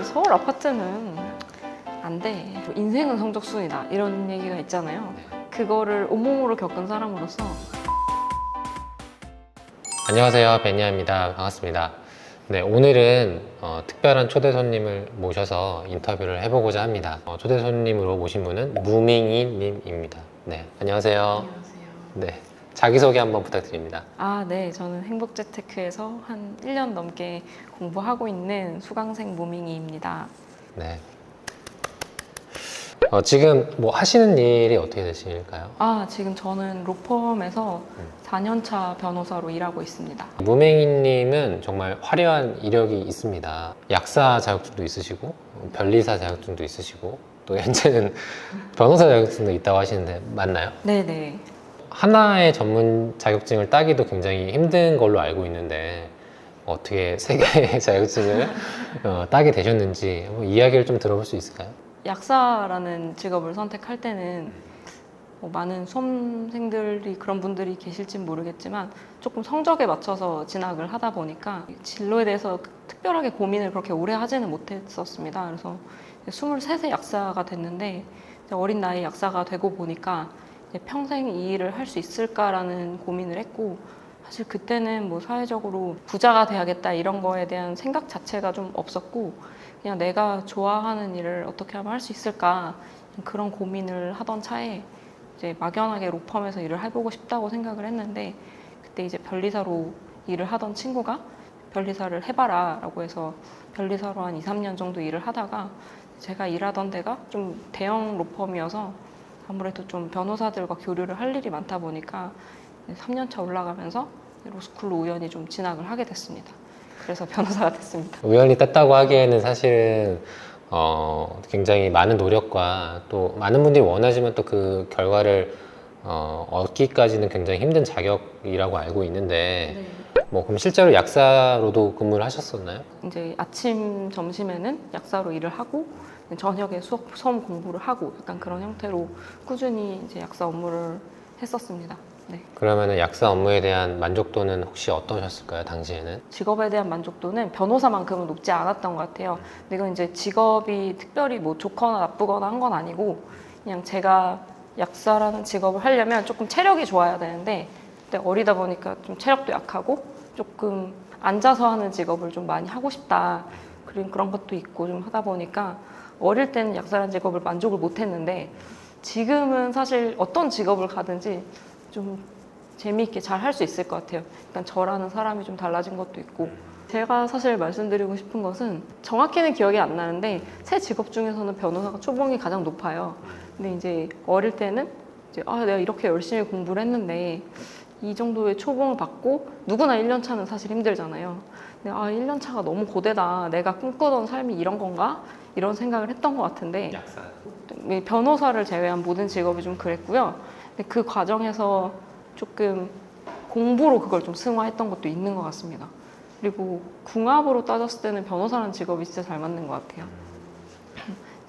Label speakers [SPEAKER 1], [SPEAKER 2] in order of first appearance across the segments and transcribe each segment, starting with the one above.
[SPEAKER 1] 서울 아파트는 안 돼. 인생은 성적순이다. 이런 얘기가 있잖아요. 그거를 온몸으로 겪은 사람으로서
[SPEAKER 2] 안녕하세요, 베니아입니다. 반갑습니다. 네, 오늘은 특별한 초대 손님을 모셔서 인터뷰를 해보고자 합니다. 초대 손님으로 모신 분은 무밍이 님입니다. 네, 안녕하세요.
[SPEAKER 1] 안녕하세요.
[SPEAKER 2] 네, 자기소개 한번 부탁드립니다.
[SPEAKER 1] 네. 저는 행복재테크에서 한 1년 넘게 공부하고 있는 수강생 무밍이입니다.
[SPEAKER 2] 네. 지금 뭐 하시는 일이 어떻게 되실까요?
[SPEAKER 1] 지금 저는 로펌에서 4년차 변호사로 일하고 있습니다.
[SPEAKER 2] 무맹이님은 정말 화려한 이력이 있습니다. 약사 자격증도 있으시고 변리사 자격증도 있으시고 또 현재는 변호사 자격증도 있다고 하시는데 맞나요?
[SPEAKER 1] 네네.
[SPEAKER 2] 하나의 전문 자격증을 따기도 굉장히 힘든 걸로 알고 있는데 어떻게 세 개의 자격증을 따게 되셨는지 한번 이야기를 좀 들어볼 수 있을까요?
[SPEAKER 1] 약사라는 직업을 선택할 때는 많은 수험생들이 그런 분들이 계실진 모르겠지만 조금 성적에 맞춰서 진학을 하다 보니까 진로에 대해서 특별하게 고민을 그렇게 오래 하지는 못했었습니다. 그래서 23세 약사가 됐는데 어린 나이에 약사가 되고 보니까 평생 이 일을 할 수 있을까라는 고민을 했고, 사실 그때는 뭐 사회적으로 부자가 돼야겠다 이런 거에 대한 생각 자체가 좀 없었고, 그냥 내가 좋아하는 일을 어떻게 하면 할 수 있을까 그런 고민을 하던 차에 이제 막연하게 로펌에서 일을 해보고 싶다고 생각을 했는데, 그때 이제 변리사로 일을 하던 친구가 변리사를 해봐라 라고 해서 변리사로 한 2, 3년 정도 일을 하다가, 제가 일하던 데가 좀 대형 로펌이어서 아무래도 좀 변호사들과 교류를 할 일이 많다 보니까 3년차 올라가면서 로스쿨로 우연히 좀 진학을 하게 됐습니다. 그래서 변호사가 됐습니다.
[SPEAKER 2] 우연히 땄다고 하기에는 사실은 굉장히 많은 노력과 또 많은 분들이 원하지만 또 그 결과를 얻기까지는 굉장히 힘든 자격이라고 알고 있는데
[SPEAKER 1] 네.
[SPEAKER 2] 뭐 그럼 실제로 약사로도 근무를 하셨었나요?
[SPEAKER 1] 이제 아침, 점심에는 약사로 일을 하고 저녁에 수험 공부를 하고 약간 그런 형태로 꾸준히 이제 약사 업무를 했었습니다. 네.
[SPEAKER 2] 그러면은 약사 업무에 대한 만족도는 혹시 어떠셨을까요, 당시에는?
[SPEAKER 1] 직업에 대한 만족도는 변호사만큼은 높지 않았던 것 같아요. 근데 이건 이제 직업이 특별히 뭐 좋거나 나쁘거나 한 건 아니고, 그냥 제가 약사라는 직업을 하려면 조금 체력이 좋아야 되는데, 그때 어리다 보니까 좀 체력도 약하고 조금 앉아서 하는 직업을 좀 많이 하고 싶다. 그런 것도 있고 좀 하다 보니까 어릴 때는 약사라는 직업을 만족을 못 했는데, 지금은 사실 어떤 직업을 가든지 좀 재미있게 잘 할 수 있을 것 같아요. 일단 저라는 사람이 좀 달라진 것도 있고, 제가 사실 말씀드리고 싶은 것은 정확히는 기억이 안 나는데 새 직업 중에서는 변호사가 초봉이 가장 높아요. 근데 이제 어릴 때는 이제 내가 이렇게 열심히 공부를 했는데 이 정도의 초봉을 받고, 누구나 1년 차는 사실 힘들잖아요. 근데 1년 차가 너무 고되다. 내가 꿈꾸던 삶이 이런 건가? 이런 생각을 했던 것 같은데,
[SPEAKER 2] 약사.
[SPEAKER 1] 변호사를 제외한 모든 직업이 좀 그랬고요. 근데 그 과정에서 조금 공부로 그걸 좀 승화했던 것도 있는 것 같습니다. 그리고 궁합으로 따졌을 때는 변호사라는 직업이 진짜 잘 맞는 것 같아요.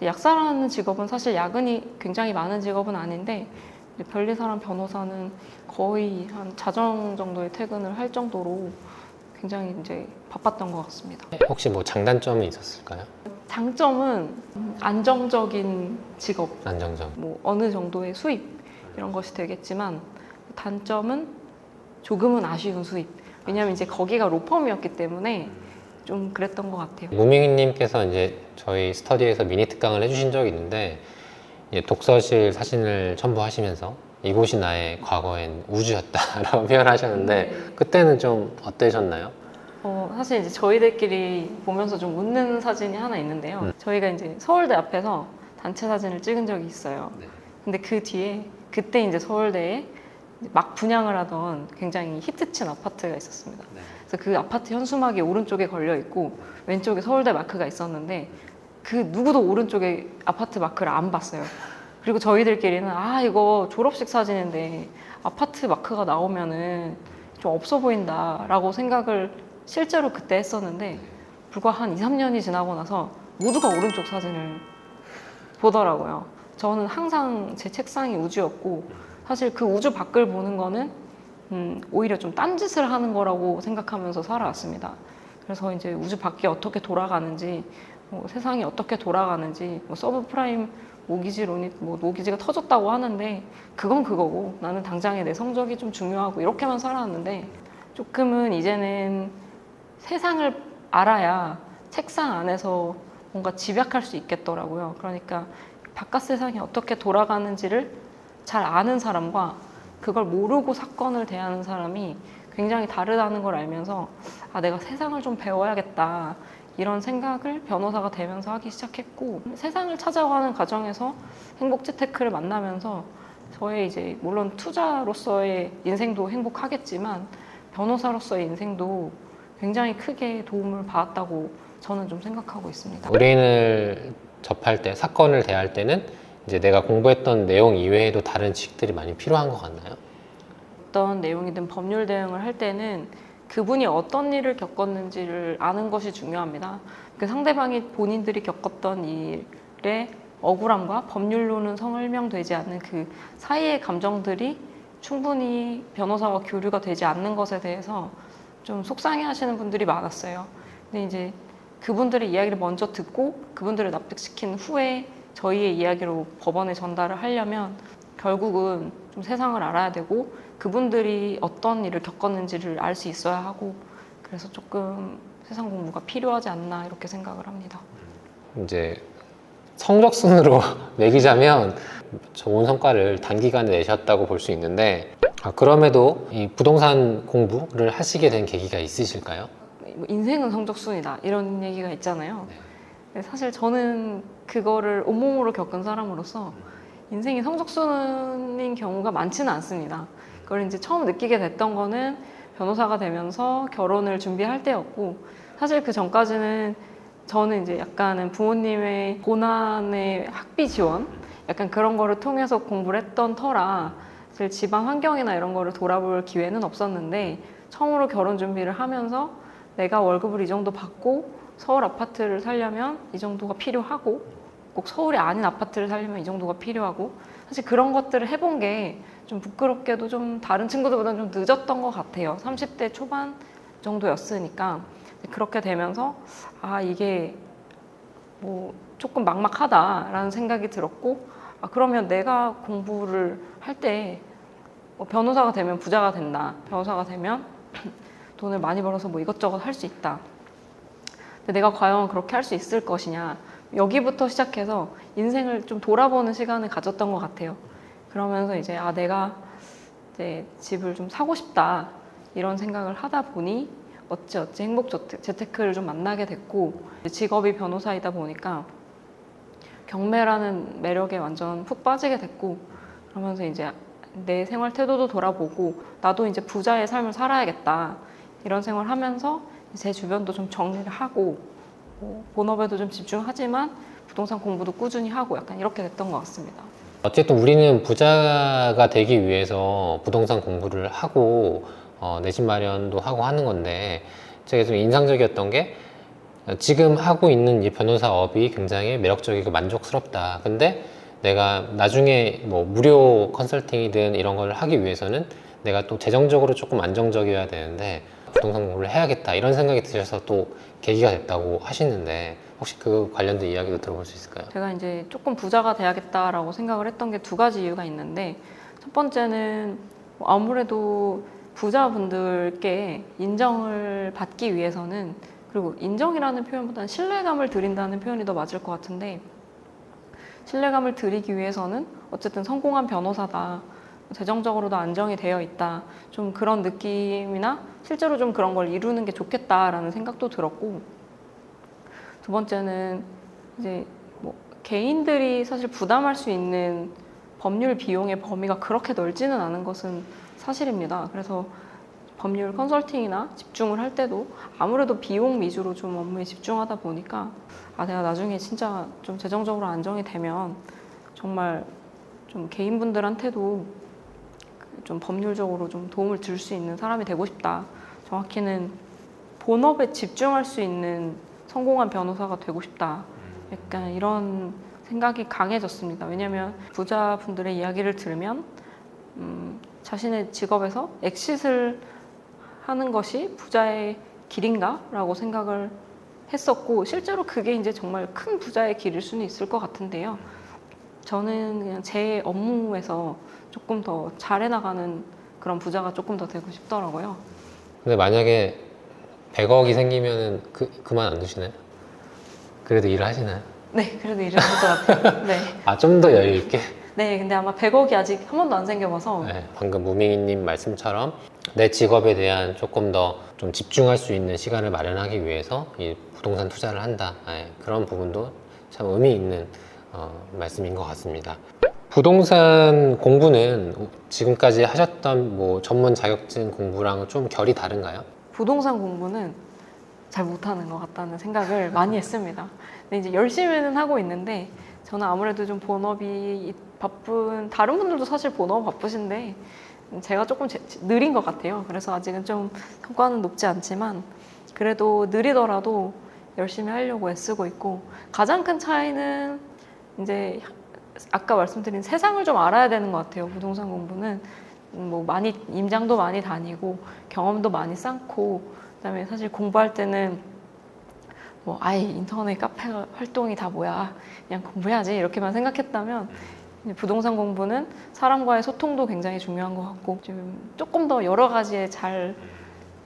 [SPEAKER 1] 약사라는 직업은 사실 야근이 굉장히 많은 직업은 아닌데, 변리사랑 변호사는 거의 한 자정 정도의 퇴근을 할 정도로 굉장히 이제 바빴던 것 같습니다.
[SPEAKER 2] 혹시 뭐 장단점이 있었을까요?
[SPEAKER 1] 장점은 안정적인 직업,
[SPEAKER 2] 안정적.
[SPEAKER 1] 뭐 어느 정도의 수입 이런 것이 되겠지만, 단점은 조금은 아쉬운 수입. 왜냐하면 이제 거기가 로펌이었기 때문에 좀 그랬던 것 같아요.
[SPEAKER 2] 무밍님께서 이제 저희 스터디에서 미니 특강을 해주신 적이 있는데, 이제 독서실 사진을 첨부하시면서 이곳이 나의 과거엔 우주였다라고 표현하셨는데, 그때는 좀 어떠셨나요?
[SPEAKER 1] 사실 이제 저희들끼리 보면서 좀 웃는 사진이 하나 있는데요. 저희가 이제 서울대 앞에서 단체 사진을 찍은 적이 있어요. 근데 그 뒤에 그때 이제 서울대에 막 분양을 하던 굉장히 히트친 아파트가 있었습니다. 그래서 그 아파트 현수막이 오른쪽에 걸려 있고 왼쪽에 서울대 마크가 있었는데, 그 누구도 오른쪽에 아파트 마크를 안 봤어요. 그리고 저희들끼리는 이거 졸업식 사진인데 아파트 마크가 나오면은 좀 없어 보인다라고 생각을 실제로 그때 했었는데, 불과 한 2, 3년이 지나고 나서 모두가 오른쪽 사진을 보더라고요. 저는 항상 제 책상이 우주였고, 사실 그 우주 밖을 보는 거는 오히려 좀 딴짓을 하는 거라고 생각하면서 살아왔습니다. 그래서 이제 우주 밖이 어떻게 돌아가는지 뭐 세상이 어떻게 돌아가는지, 뭐 서브프라임 모기지론이 뭐 모기지가 터졌다고 하는데 그건 그거고 나는 당장에 내 성적이 좀 중요하고 이렇게만 살아왔는데 조금은 이제는 세상을 알아야 책상 안에서 뭔가 집약할 수 있겠더라고요. 그러니까 바깥 세상이 어떻게 돌아가는지를 잘 아는 사람과 그걸 모르고 사건을 대하는 사람이 굉장히 다르다는 걸 알면서 아, 내가 세상을 좀 배워야겠다. 이런 생각을 변호사가 되면서 하기 시작했고 세상을 찾아가는 과정에서 행복 재테크를 만나면서 저의 이제 물론 투자로서의 인생도 행복하겠지만 변호사로서의 인생도 굉장히 크게 도움을 받았다고 저는 좀 생각하고 있습니다.
[SPEAKER 2] 의뢰인을 접할 때, 사건을 대할 때는 이제 내가 공부했던 내용 이외에도 다른 지식들이 많이 필요한 것 같나요?
[SPEAKER 1] 어떤 내용이든 법률 대응을 할 때는 그분이 어떤 일을 겪었는지를 아는 것이 중요합니다. 그 상대방이 본인들이 겪었던 일의 억울함과 법률로는 설명되지 않는 그 사이의 감정들이 충분히 변호사와 교류가 되지 않는 것에 대해서 좀 속상해 하시는 분들이 많았어요. 근데 이제 그분들의 이야기를 먼저 듣고 그분들을 납득시킨 후에 저희의 이야기로 법원에 전달을 하려면 결국은 좀 세상을 알아야 되고 그분들이 어떤 일을 겪었는지를 알 수 있어야 하고 그래서 조금 세상 공부가 필요하지 않나 이렇게 생각을 합니다.
[SPEAKER 2] 이제 성적순으로 매기자면 좋은 성과를 단기간에 내셨다고 볼 수 있는데 그럼에도 이 부동산 공부를 하시게 된 계기가 있으실까요?
[SPEAKER 1] 뭐 인생은 성적순이다 이런 얘기가 있잖아요. 근데 사실 저는 그거를 온몸으로 겪은 사람으로서 인생이 성적순인 경우가 많지는 않습니다. 그걸 이제 처음 느끼게 됐던 거는 변호사가 되면서 결혼을 준비할 때였고 사실 그 전까지는 저는 이제 약간은 부모님의 고난의 학비 지원 약간 그런 거를 통해서 공부를 했던 터라 사실 집안 환경이나 이런 거를 돌아볼 기회는 없었는데 처음으로 결혼 준비를 하면서 내가 월급을 이 정도 받고 서울 아파트를 살려면 이 정도가 필요하고 꼭 서울이 아닌 아파트를 살려면 이 정도가 필요하고 사실 그런 것들을 해본 게 좀 부끄럽게도 좀 다른 친구들보다는 좀 늦었던 것 같아요. 30대 초반 정도였으니까 그렇게 되면서 아 이게 뭐 조금 막막하다라는 생각이 들었고 아 그러면 내가 공부를 할 때 뭐 변호사가 되면 부자가 된다. 변호사가 되면 돈을 많이 벌어서 뭐 이것저것 할 수 있다. 근데 내가 과연 그렇게 할 수 있을 것이냐. 여기부터 시작해서 인생을 좀 돌아보는 시간을 가졌던 것 같아요. 그러면서 이제 아 내가 이제 집을 좀 사고 싶다 이런 생각을 하다 보니 어찌어찌 행복 재테크를 좀 만나게 됐고 직업이 변호사이다 보니까 경매라는 매력에 완전 푹 빠지게 됐고 그러면서 이제 내 생활 태도도 돌아보고 나도 이제 부자의 삶을 살아야겠다 이런 생활을 하면서 제 주변도 좀 정리를 하고 본업에도 좀 집중하지만 부동산 공부도 꾸준히 하고 약간 이렇게 됐던 것 같습니다.
[SPEAKER 2] 어쨌든 우리는 부자가 되기 위해서 부동산 공부를 하고 내 집 마련도 하고 하는 건데 제가 좀 인상적이었던 게 지금 하고 있는 이 변호사업이 굉장히 매력적이고 만족스럽다. 근데 내가 나중에 뭐 무료 컨설팅이든 이런 걸 하기 위해서는 내가 또 재정적으로 조금 안정적이어야 되는데 부동산 공부를 해야겠다 이런 생각이 드셔서 또 계기가 됐다고 하시는데 혹시 그 관련된 이야기도 들어볼 수 있을까요?
[SPEAKER 1] 제가 이제 조금 부자가 돼야겠다라고 생각을 했던 게 두 가지 이유가 있는데 첫 번째는 아무래도 부자분들께 인정을 받기 위해서는 그리고 인정이라는 표현보다는 신뢰감을 드린다는 표현이 더 맞을 것 같은데 신뢰감을 드리기 위해서는 어쨌든 성공한 변호사다. 재정적으로도 안정이 되어 있다. 좀 그런 느낌이나 실제로 좀 그런 걸 이루는 게 좋겠다라는 생각도 들었고 두 번째는 이제 뭐 개인들이 사실 부담할 수 있는 법률 비용의 범위가 그렇게 넓지는 않은 것은 사실입니다. 그래서 법률 컨설팅이나 집중을 할 때도 아무래도 비용 위주로 좀 업무에 집중하다 보니까 아 내가 나중에 진짜 좀 재정적으로 안정이 되면 정말 좀 개인분들한테도 좀 법률적으로 좀 도움을 줄 수 있는 사람이 되고 싶다. 정확히는 본업에 집중할 수 있는 성공한 변호사가 되고 싶다. 약간 이런 생각이 강해졌습니다. 왜냐하면 부자분들의 이야기를 들으면 자신의 직업에서 엑싯을 하는 것이 부자의 길인가? 라고 생각을 했었고 실제로 그게 이제 정말 큰 부자의 길일 수는 있을 것 같은데요. 저는 그냥 제 업무에서 조금 더 잘해 나가는 그런 부자가 조금 더 되고 싶더라고요.
[SPEAKER 2] 근데 만약에 100억이 생기면은 그만 안 두시나요? 그래도 일을 하시나요?
[SPEAKER 1] 네, 그래도 일을 할 것 같아요. 네.
[SPEAKER 2] 아, 좀 더 여유 있게?
[SPEAKER 1] 네, 근데 아마 100억이 아직 한 번도 안 생겨봐서
[SPEAKER 2] 네, 방금 무밍이님 말씀처럼 내 직업에 대한 조금 더 좀 집중할 수 있는 시간을 마련하기 위해서 이 부동산 투자를 한다. 네, 그런 부분도 참 의미 있는 말씀인 것 같습니다. 부동산 공부는 지금까지 하셨던 뭐 전문 자격증 공부랑은 좀 결이 다른가요?
[SPEAKER 1] 부동산 공부는 잘 못하는 것 같다는 생각을 많이 했습니다. 근데 이제 열심히는 하고 있는데 저는 아무래도 좀 본업이 바쁜 다른 분들도 사실 본업 바쁘신데 제가 조금 느린 것 같아요. 그래서 아직은 좀 성과는 높지 않지만 그래도 느리더라도 열심히 하려고 애쓰고 있고 가장 큰 차이는 이제 아까 말씀드린 세상을 좀 알아야 되는 것 같아요. 부동산 공부는 뭐 많이 임장도 많이 다니고 경험도 많이 쌓고 그다음에 사실 공부할 때는 뭐 아예 인터넷 카페 활동이 다 뭐야 그냥 공부해야지 이렇게만 생각했다면 이제 부동산 공부는 사람과의 소통도 굉장히 중요한 것 같고 좀 조금 더 여러 가지에 잘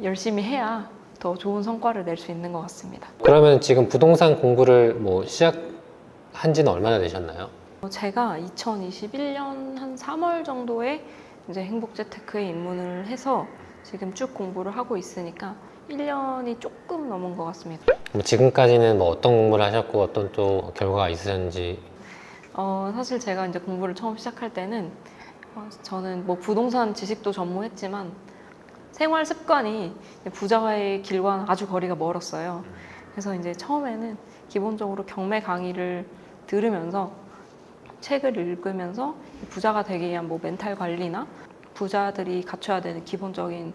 [SPEAKER 1] 열심히 해야 더 좋은 성과를 낼 수 있는 것 같습니다.
[SPEAKER 2] 그러면 지금 부동산 공부를 뭐 시작한 지는 얼마나 되셨나요?
[SPEAKER 1] 제가 2021년 한 3월 정도에 이제 행복재테크에 입문을 해서 지금 쭉 공부를 하고 있으니까 1년이 조금 넘은 것 같습니다.
[SPEAKER 2] 그럼 지금까지는 뭐 어떤 공부를 하셨고 어떤 또 결과가 있으셨는지.
[SPEAKER 1] 사실 제가 이제 공부를 처음 시작할 때는 저는 뭐 부동산 지식도 전무했지만 생활 습관이 부자와의 길과는 아주 거리가 멀었어요. 그래서 이제 처음에는 기본적으로 경매 강의를 들으면서 책을 읽으면서 부자가 되기 위한 뭐 멘탈 관리나 부자들이 갖춰야 되는 기본적인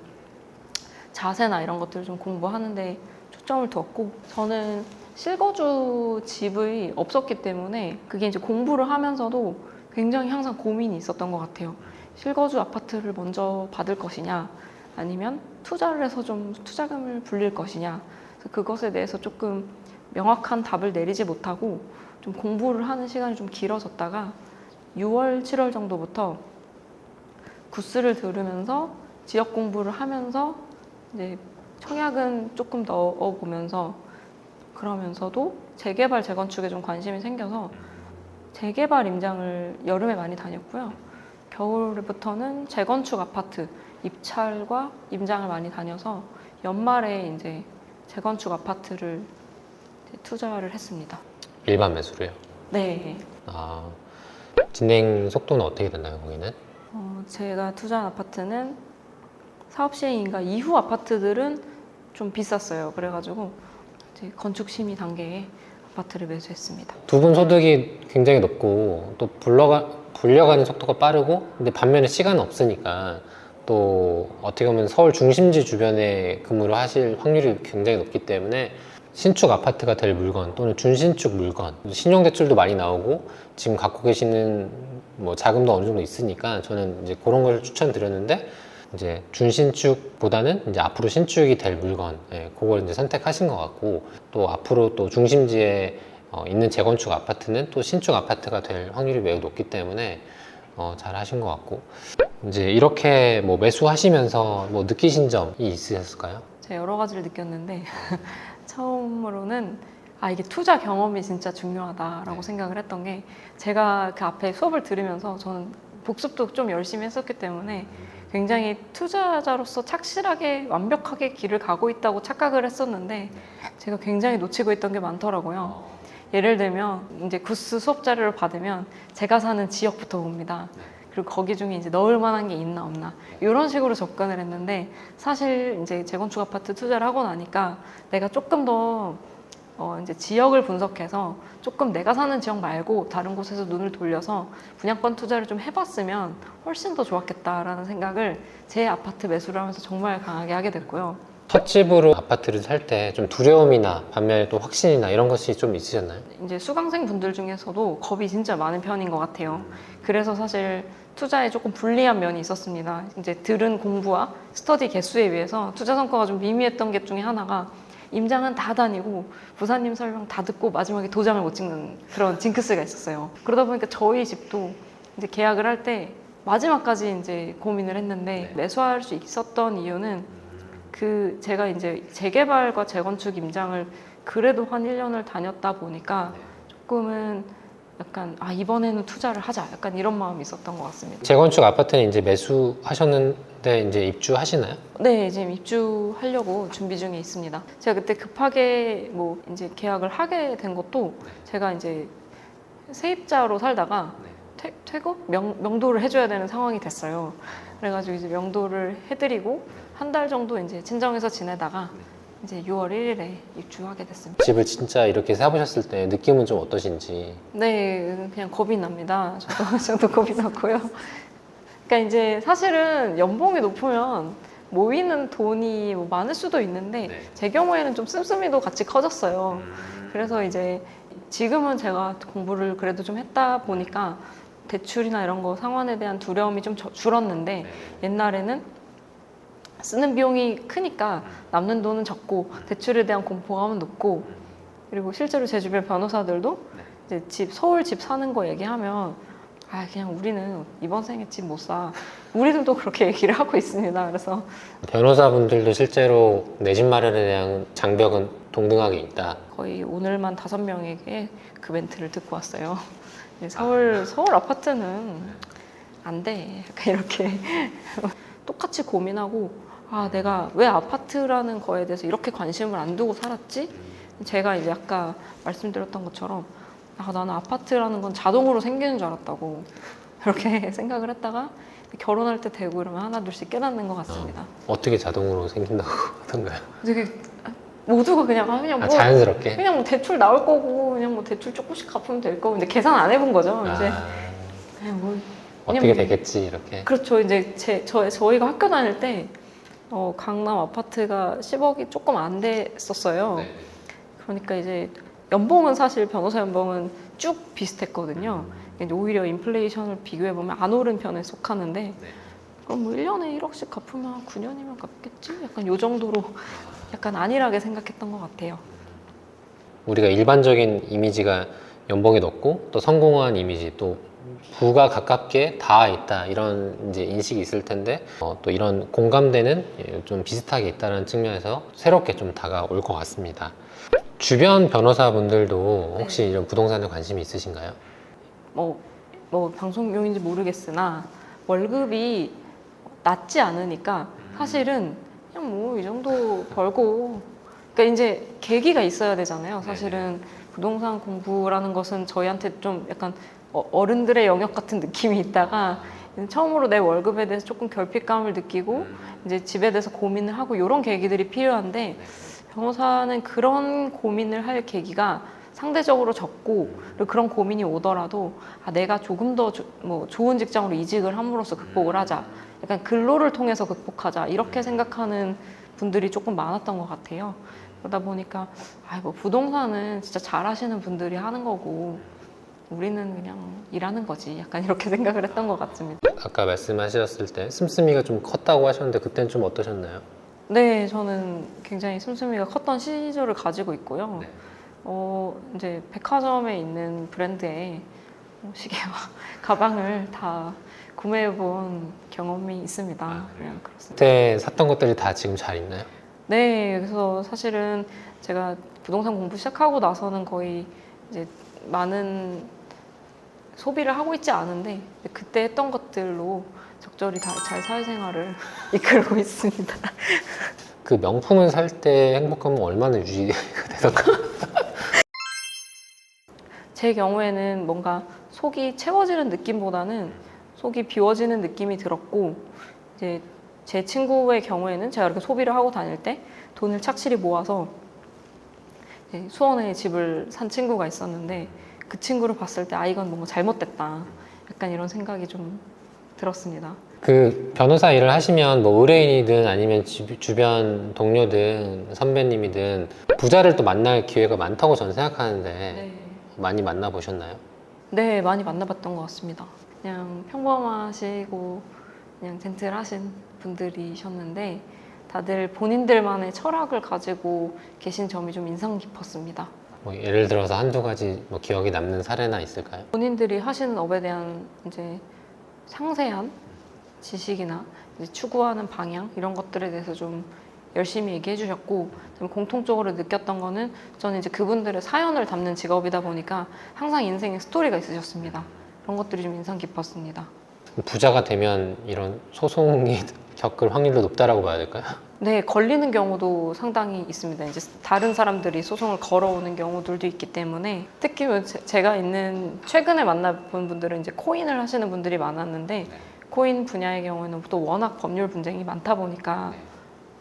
[SPEAKER 1] 자세나 이런 것들을 좀 공부하는데 초점을 두었고 저는 실거주 집이 없었기 때문에 그게 이제 공부를 하면서도 굉장히 항상 고민이 있었던 것 같아요. 실거주 아파트를 먼저 받을 것이냐 아니면 투자를 해서 좀 투자금을 불릴 것이냐 그래서 그것에 대해서 조금 명확한 답을 내리지 못하고 좀 공부를 하는 시간이 좀 길어졌다가 6월, 7월 정도부터 구스를 들으면서 지역 공부를 하면서 이제 청약은 조금 넣어보면서 그러면서도 재개발, 재건축에 좀 관심이 생겨서 재개발 임장을 여름에 많이 다녔고요. 겨울부터는 재건축 아파트 입찰과 임장을 많이 다녀서 연말에 이제 재건축 아파트를 이제 투자를 했습니다.
[SPEAKER 2] 일반 매수로요?
[SPEAKER 1] 네.
[SPEAKER 2] 아, 진행 속도는 어떻게 됐나요, 거기는?
[SPEAKER 1] 제가 투자한 아파트는 사업 시행인가 이후 아파트들은 좀 비쌌어요. 그래가지고 이제 건축 심의 단계에 아파트를 매수했습니다.
[SPEAKER 2] 두 분 소득이 굉장히 높고 또 불려가는 속도가 빠르고 근데 반면에 시간은 없으니까 또 어떻게 보면 서울 중심지 주변에 근무를 하실 확률이 굉장히 높기 때문에 신축 아파트가 될 물건 또는 준신축 물건 신용대출도 많이 나오고 지금 갖고 계시는 뭐 자금도 어느 정도 있으니까 저는 이제 그런 걸 추천드렸는데 이제 준신축보다는 이제 앞으로 신축이 될 물건 그걸 이제 선택하신 것 같고 또 앞으로 또 중심지에 있는 재건축 아파트는 또 신축 아파트가 될 확률이 매우 높기 때문에 잘 하신 것 같고 이제 이렇게 뭐 매수하시면서 뭐 느끼신 점이 있으셨을까요?
[SPEAKER 1] 제가 여러 가지를 느꼈는데 처음으로는 이게 투자 경험이 진짜 중요하다라고 생각을 했던 게 제가 그 앞에 수업을 들으면서 저는 복습도 좀 열심히 했었기 때문에 굉장히 투자자로서 착실하게 완벽하게 길을 가고 있다고 착각을 했었는데 제가 굉장히 놓치고 있던 게 많더라고요. 예를 들면 이제 구스 수업 자료를 받으면 제가 사는 지역부터 봅니다. 그리고 거기 중에 이제 넣을 만한 게 있나 없나 이런 식으로 접근을 했는데 사실 이제 재건축 아파트 투자를 하고 나니까 내가 조금 더 이제 지역을 분석해서 조금 내가 사는 지역 말고 다른 곳에서 눈을 돌려서 분양권 투자를 좀 해봤으면 훨씬 더 좋았겠다라는 생각을 제 아파트 매수를 하면서 정말 강하게 하게 됐고요.
[SPEAKER 2] 첫 집으로 아파트를 살 때 좀 두려움이나 반면에 또 확신이나 이런 것이 좀 있으셨나요?
[SPEAKER 1] 이제 수강생 분들 중에서도 겁이 진짜 많은 편인 것 같아요. 그래서 사실 투자에 조금 불리한 면이 있었습니다. 이제 들은 공부와 스터디 개수에 비해서 투자 성과가 좀 미미했던 게 중에 하나가 임장은 다 다니고 부사님 설명 다 듣고 마지막에 도장을 못 찍는 그런 징크스가 있었어요. 그러다 보니까 저희 집도 이제 계약을 할 때 마지막까지 이제 고민을 했는데 매수할 수 있었던 이유는 그 제가 이제 재개발과 재건축 임장을 그래도 한 1년을 다녔다 보니까 조금은 약간 이번에는 투자를 하자 약간 이런 마음이 있었던 것 같습니다.
[SPEAKER 2] 재건축 아파트는 이제 매수하셨는데 이제 입주하시나요?
[SPEAKER 1] 네, 지금 입주하려고 준비 중에 있습니다. 제가 그때 급하게 뭐 이제 계약을 하게 된 것도 제가 이제 세입자로 살다가 퇴거? 명도를 해줘야 되는 상황이 됐어요. 그래가지고 이제 명도를 해드리고 한 달 정도 이제 친정에서 지내다가 이제 6월 1일에 입주하게 됐습니다.
[SPEAKER 2] 집을 진짜 이렇게 사보셨을 때 느낌은 좀 어떠신지?
[SPEAKER 1] 네, 그냥 겁이 납니다. 저도 겁이 났고요. 그러니까 이제 사실은 연봉이 높으면 모이는 돈이 뭐 많을 수도 있는데 제 경우에는 좀 씀씀이도 같이 커졌어요. 그래서 이제 지금은 제가 공부를 그래도 좀 했다 보니까 대출이나 이런 거 상환에 대한 두려움이 좀 줄었는데 옛날에는 쓰는 비용이 크니까 남는 돈은 적고 대출에 대한 공포감은 높고 그리고 실제로 제 주변 변호사들도 이제 서울 집 사는 거 얘기하면 그냥 우리는 이번 생에 집 못 사. 우리들도 그렇게 얘기를 하고 있습니다. 그래서
[SPEAKER 2] 변호사분들도 실제로 내 집 마련에 대한 장벽은 동등하게 있다.
[SPEAKER 1] 거의 오늘만 5명에게 그 멘트를 듣고 왔어요. 서울 아파트는 안 돼. 약간 이렇게 똑같이 고민하고 내가 왜 아파트라는 거에 대해서 이렇게 관심을 안 두고 살았지? 제가 이제 아까 말씀드렸던 것처럼 나는 아파트라는 건 자동으로 생기는 줄 알았다고 그렇게 생각을 했다가 결혼할 때 되고 이러면 하나 둘씩 깨닫는 것 같습니다.
[SPEAKER 2] 어떻게 자동으로 생긴다고 하던가요?
[SPEAKER 1] 되게 모두가 그냥 뭐
[SPEAKER 2] 자연스럽게?
[SPEAKER 1] 그냥 뭐 대출 나올 거고 그냥 뭐 대출 조금씩 갚으면 될 거고 근데 계산 안 해본 거죠. 이제 그냥 뭐
[SPEAKER 2] 어떻게 되겠지 이렇게.
[SPEAKER 1] 그렇죠. 이제 저희가 학교 다닐 때 강남 아파트가 10억이 조금 안 됐었어요. 그러니까 이제 연봉은 사실 변호사 연봉은 쭉 비슷했거든요. 근데 오히려 인플레이션을 비교해 보면 안 오른 편에 속하는데 그럼 뭐 1년에 1억씩 갚으면 9년이면 갚겠지? 약간 요 정도로 약간 안일하게 생각했던 것 같아요.
[SPEAKER 2] 우리가 일반적인 이미지가 연봉이 높고 또 성공한 이미지 또 부가 가깝게 다 있다 이런 이제 인식이 있을 텐데 또 이런 공감대는 좀 비슷하게 있다는 측면에서 새롭게 좀 다가올 것 같습니다. 주변 변호사분들도 혹시 이런 부동산에 관심이 있으신가요?
[SPEAKER 1] 뭐 방송용인지 모르겠으나 월급이 낮지 않으니까 사실은 그냥 뭐 이 정도 벌고 그러니까 이제 계기가 있어야 되잖아요. 사실은 부동산 공부라는 것은 저희한테 좀 약간 어른들의 영역 같은 느낌이 있다가 처음으로 내 월급에 대해서 조금 결핍감을 느끼고 이제 집에 대해서 고민을 하고 이런 계기들이 필요한데 변호사는 그런 고민을 할 계기가 상대적으로 적고 그리고 그런 고민이 오더라도 내가 조금 더 좋은 직장으로 이직을 함으로써 극복을 하자 약간 근로를 통해서 극복하자 이렇게 생각하는 분들이 조금 많았던 것 같아요. 그러다 보니까 뭐 부동산은 진짜 잘하시는 분들이 하는 거고 우리는 그냥 일하는 거지 약간 이렇게 생각을 했던 것 같습니다.
[SPEAKER 2] 아까 말씀하셨을 때 씀씀이가 좀 컸다고 하셨는데 그때는 좀 어떠셨나요?
[SPEAKER 1] 네, 저는 굉장히 씀씀이가 컸던 시절을 가지고 있고요. 이제 백화점에 있는 브랜드의 시계와 가방을 다 구매해본 경험이 있습니다. 그냥 그렇습니다.
[SPEAKER 2] 그때 샀던 것들이 다 지금 잘 있나요?
[SPEAKER 1] 네, 그래서 사실은 제가 부동산 공부 시작하고 나서는 거의 이제 많은 소비를 하고 있지 않은데 그때 했던 것들로 적절히 잘 사회생활을 이끌고 있습니다.
[SPEAKER 2] 그 명품을 살 때 행복감은 얼마나 유지가 되던가?
[SPEAKER 1] 제 경우에는 뭔가 속이 채워지는 느낌보다는 속이 비워지는 느낌이 들었고 이제 제 친구의 경우에는 제가 이렇게 소비를 하고 다닐 때 돈을 착실히 모아서 수원에 집을 산 친구가 있었는데 그 친구를 봤을 때 이건 뭔가 잘못됐다 약간 이런 생각이 좀 들었습니다.
[SPEAKER 2] 그 변호사 일을 하시면 뭐 의뢰인이든 아니면 주변 동료든 선배님이든 부자를 또 만날 기회가 많다고 저는 생각하는데 많이 만나보셨나요?
[SPEAKER 1] 네, 많이 만나봤던 것 같습니다. 그냥 평범하시고 그냥 젠틀하신 분들이셨는데 다들 본인들만의 철학을 가지고 계신 점이 좀 인상 깊었습니다.
[SPEAKER 2] 뭐 예를 들어서 한두 가지 뭐 기억에 남는 사례나 있을까요?
[SPEAKER 1] 본인들이 하시는 업에 대한 이제 상세한 지식이나 이제 추구하는 방향 이런 것들에 대해서 좀 열심히 얘기해 주셨고, 공통적으로 느꼈던 거는 저는 이제 그분들의 사연을 담는 직업이다 보니까 항상 인생에 스토리가 있으셨습니다. 그런 것들이 좀 인상 깊었습니다.
[SPEAKER 2] 부자가 되면 이런 소송이 겪을 확률도 높다라고 봐야 될까요?
[SPEAKER 1] 네, 걸리는 경우도 상당히 있습니다. 이제 다른 사람들이 소송을 걸어오는 경우들도 있기 때문에, 특히 제가 있는 최근에 만나본 분들은 이제 코인을 하시는 분들이 많았는데, 코인 분야의 경우에는 또 워낙 법률 분쟁이 많다 보니까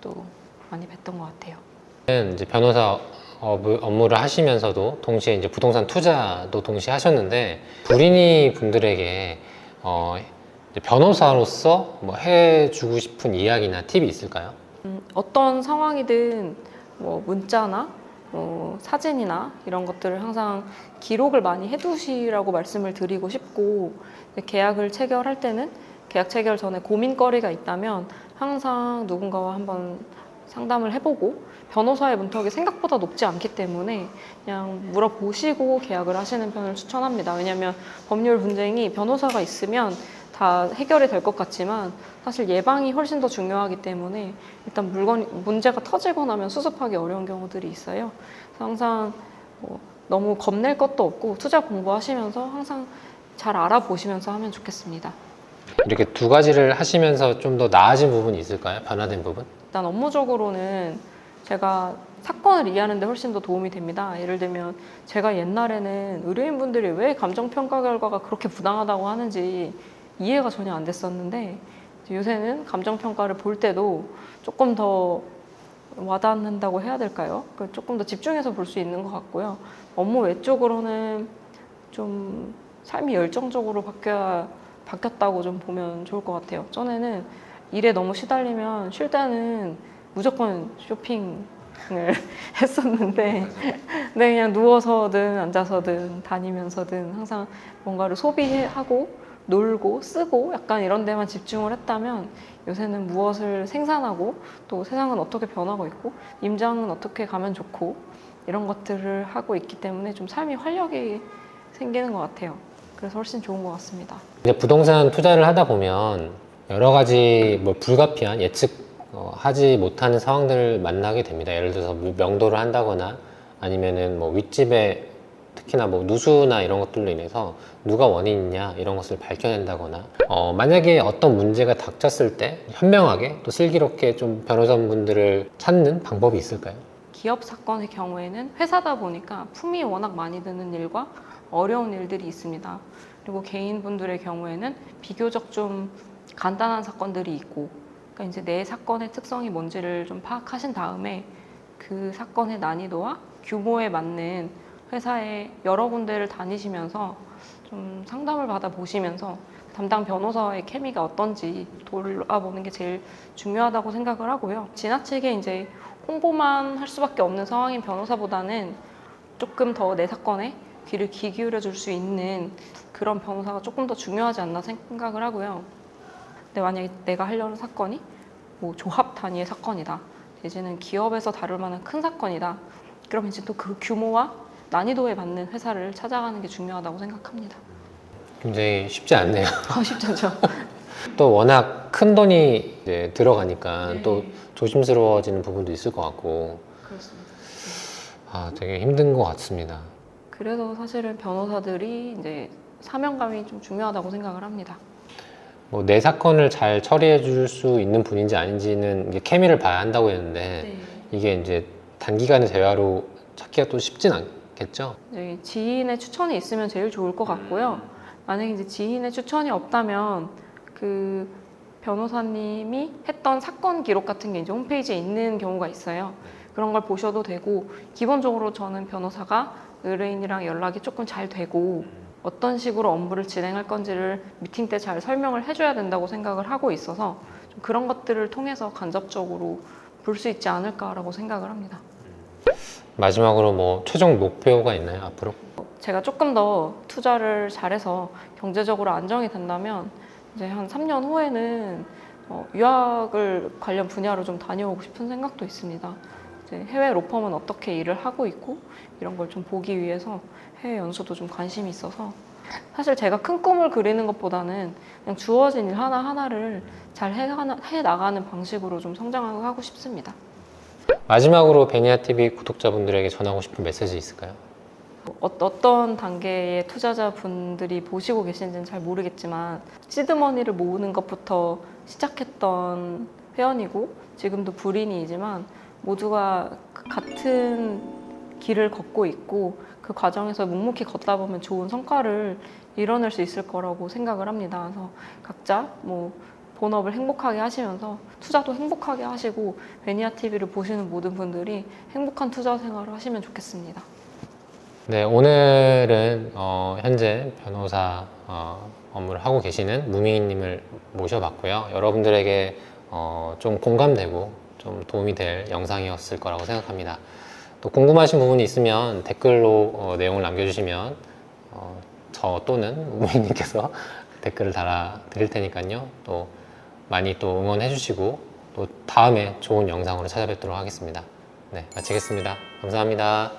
[SPEAKER 1] 또 많이 뵀던 것 같아요.
[SPEAKER 2] 이제 변호사 업무를 하시면서도 동시에 이제 부동산 투자도 동시에 하셨는데, 불인이 분들에게 이제 변호사로서 뭐 해주고 싶은 이야기나 팁이 있을까요?
[SPEAKER 1] 어떤 상황이든 뭐 문자나 뭐 사진이나 이런 것들을 항상 기록을 많이 해두시라고 말씀을 드리고 싶고, 계약을 체결할 때는 계약 체결 전에 고민거리가 있다면 항상 누군가와 한번 상담을 해보고, 변호사의 문턱이 생각보다 높지 않기 때문에 그냥 물어보시고 계약을 하시는 편을 추천합니다. 왜냐하면 법률 분쟁이 변호사가 있으면 다 해결이 될 것 같지만 사실 예방이 훨씬 더 중요하기 때문에 일단 문제가 터지고 나면 수습하기 어려운 경우들이 있어요. 그래서 항상 너무 겁낼 것도 없고 투자 공부하시면서 항상 잘 알아보시면서 하면 좋겠습니다.
[SPEAKER 2] 이렇게 두 가지를 하시면서 좀 더 나아진 부분이 있을까요? 변화된 부분?
[SPEAKER 1] 일단 업무적으로는 제가 사건을 이해하는 데 훨씬 더 도움이 됩니다. 예를 들면 제가 옛날에는 의뢰인분들이 왜 감정평가 결과가 그렇게 부당하다고 하는지 이해가 전혀 안 됐었는데, 요새는 감정평가를 볼 때도 조금 더 와닿는다고 해야 될까요? 조금 더 집중해서 볼 수 있는 것 같고요. 업무 외적으로는 좀 삶이 열정적으로 바뀌었다고 좀 보면 좋을 것 같아요. 전에는 일에 너무 시달리면 쉴 때는 무조건 쇼핑을 했었는데, 네, 그냥 누워서든 앉아서든 다니면서든 항상 뭔가를 소비하고 놀고 쓰고 약간 이런 데만 집중을 했다면, 요새는 무엇을 생산하고 또 세상은 어떻게 변하고 있고 임장은 어떻게 가면 좋고 이런 것들을 하고 있기 때문에 좀 삶이 활력이 생기는 것 같아요. 그래서 훨씬 좋은 것 같습니다.
[SPEAKER 2] 이제 부동산 투자를 하다 보면 여러 가지 뭐 불가피한 예측하지 못하는 상황들을 만나게 됩니다. 예를 들어서 뭐 명도를 한다거나 아니면은 뭐 윗집에 특히나 뭐 누수나 이런 것들로 인해서 누가 원인이냐 이런 것을 밝혀낸다거나, 만약에 어떤 문제가 닥쳤을 때 현명하게 또 슬기롭게 좀 변호사분들을 찾는 방법이 있을까요?
[SPEAKER 1] 기업 사건의 경우에는 회사다 보니까 품이 워낙 많이 드는 일과 어려운 일들이 있습니다. 그리고 개인분들의 경우에는 비교적 좀 간단한 사건들이 있고, 그러니까 이제 내 사건의 특성이 뭔지를 좀 파악하신 다음에 그 사건의 난이도와 규모에 맞는 회사에 여러 군데를 다니시면서 좀 상담을 받아보시면서 담당 변호사와의 케미가 어떤지 돌아보는 게 제일 중요하다고 생각을 하고요. 지나치게 이제 홍보만 할 수밖에 없는 상황인 변호사보다는 조금 더 내 사건에 귀를 기울여 줄 수 있는 그런 변호사가 조금 더 중요하지 않나 생각을 하고요. 근데 만약에 내가 하려는 사건이 뭐 조합 단위의 사건이다, 이제는 기업에서 다룰 만한 큰 사건이다, 그러면 이제 또 그 규모와 난이도에 맞는 회사를 찾아가는 게 중요하다고 생각합니다.
[SPEAKER 2] 굉장히 쉽지 않네요.
[SPEAKER 1] 쉽지 않죠?
[SPEAKER 2] 또 워낙 큰 돈이 이제 들어가니까
[SPEAKER 1] 네.
[SPEAKER 2] 또 조심스러워지는 부분도 있을 것 같고,
[SPEAKER 1] 그렇습니다.
[SPEAKER 2] 되게 힘든 것 같습니다.
[SPEAKER 1] 그래서 사실은 변호사들이 이제 사명감이 좀 중요하다고 생각을 합니다.
[SPEAKER 2] 뭐 내 사건을 잘 처리해 줄 수 있는 분인지 아닌지는 이게 케미를 봐야 한다고 했는데, 이게 이제 단기간의 대화로 찾기가 또 쉽진 않겠죠?
[SPEAKER 1] 이제 지인의 추천이 있으면 제일 좋을 것 같고요. 만약에 이제 지인의 추천이 없다면 그 변호사님이 했던 사건 기록 같은 게 이제 홈페이지에 있는 경우가 있어요. 그런 걸 보셔도 되고, 기본적으로 저는 변호사가 의뢰인이랑 연락이 조금 잘 되고 어떤 식으로 업무를 진행할 건지를 미팅 때 잘 설명을 해줘야 된다고 생각을 하고 있어서 좀 그런 것들을 통해서 간접적으로 볼 수 있지 않을까라고 생각을 합니다.
[SPEAKER 2] 마지막으로 뭐 최종 목표가 있나요, 앞으로?
[SPEAKER 1] 제가 조금 더 투자를 잘해서 경제적으로 안정이 된다면 이제 한 3년 후에는 유학을 관련 분야로 좀 다녀오고 싶은 생각도 있습니다. 이제 해외 로펌은 어떻게 일을 하고 있고 이런 걸 좀 보기 위해서 해외 연수도 좀 관심이 있어서 사실 제가 큰 꿈을 그리는 것보다는 그냥 주어진 일 하나하나를 잘 해 나가는 방식으로 좀 성장하고 싶습니다.
[SPEAKER 2] 마지막으로 베니아TV 구독자분들에게 전하고 싶은 메시지 있을까요?
[SPEAKER 1] 어떤 단계의 투자자분들이 보시고 계신지는 잘 모르겠지만 시드머니를 모으는 것부터 시작했던 회원이고 지금도 불인이지만 모두가 같은 길을 걷고 있고 그 과정에서 묵묵히 걷다 보면 좋은 성과를 이뤄낼 수 있을 거라고 생각을 합니다. 그래서 각자 본업을 행복하게 하시면서 투자도 행복하게 하시고 베니아TV를 보시는 모든 분들이 행복한 투자 생활을 하시면 좋겠습니다.
[SPEAKER 2] 네, 오늘은 현재 변호사 업무를 하고 계시는 무미님을 모셔봤고요. 여러분들에게 좀 공감되고 좀 도움이 될 영상이었을 거라고 생각합니다. 또 궁금하신 부분이 있으면 댓글로 내용을 남겨주시면 저 또는 무미님께서 댓글을 달아 드릴 테니까요. 또 많이 또 응원해 주시고 또 다음에 좋은 영상으로 찾아뵙도록 하겠습니다. 네, 마치겠습니다. 감사합니다.